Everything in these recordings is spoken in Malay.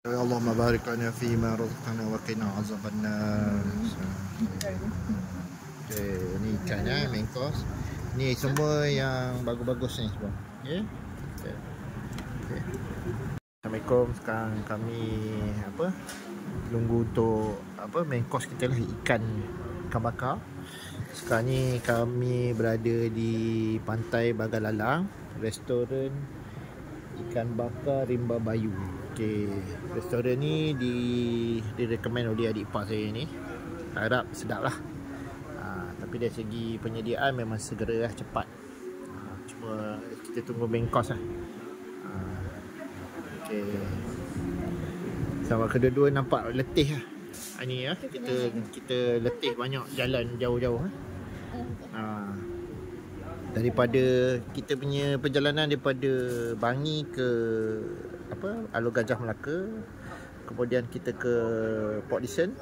Ya Allah barik lana fi ma razaqtana wa qina azabannar. Okey, ni ikannya mengkos. Ni semua yang bagus-bagus ni semua. Okey. Okey. Okey. Assalamualaikum. Sekarang kami tunggu untuk mengkos kita lah, ikan bakar. Sekarang ni kami berada di pantai Bagalalang, restoran ikan bakar Rimba Bayu. Okey, restoran ni direkomend oleh adik ipar saya ni. Harap sedap lah. Tapi dari segi penyediaan memang segera lah, cepat. Cuma kita tunggu mengkos lah. Okey. Sama kedua-dua nampak letih lah. Ni ya, kita letih banyak jalan jauh-jauh. Daripada kita punya perjalanan daripada Bangi ke Alor Gajah Melaka, kemudian kita ke Port Dickson,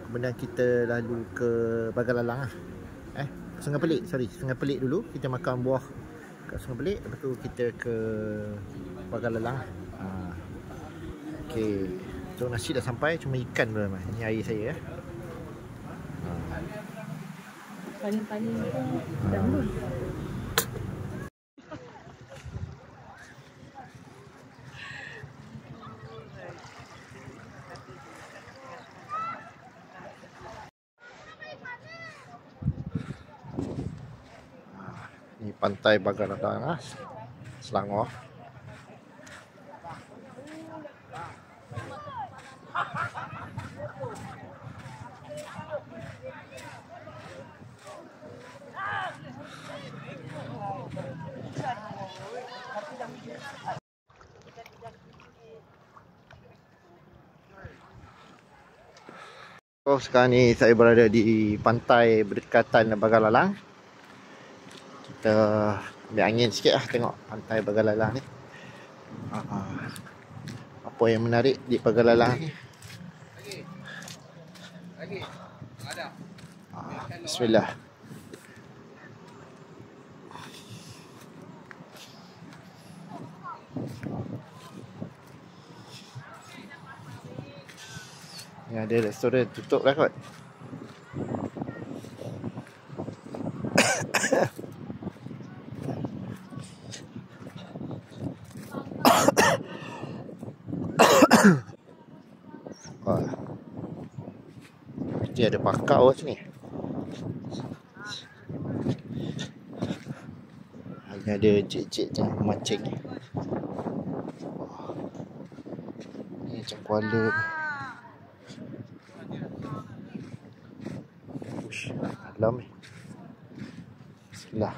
kemudian kita lalu ke Bagalalang lah. Sungai Pelik dulu, kita makan buah kat Sungai Pelik, lepas tu kita ke Bagalalang. Okey, so nasi dah sampai, cuma ikan belum. Ini air saya ya. Paling-paling dah belum. Ni pantai Bagalalang, Selangor. Sekarang ni saya berada di pantai berdekatan Bagalalang. Kita ambil angin sikit lah, tengok pantai Bagalalang ni. Apa yang menarik di Bagalalang ni? Bismillah. Ni ada restoran tutup lah kot. Mesti ada pakau sini. Hanya ada cik-cik yang memancing. Ni macam kuala. Ush, dalam ni. Bismillah.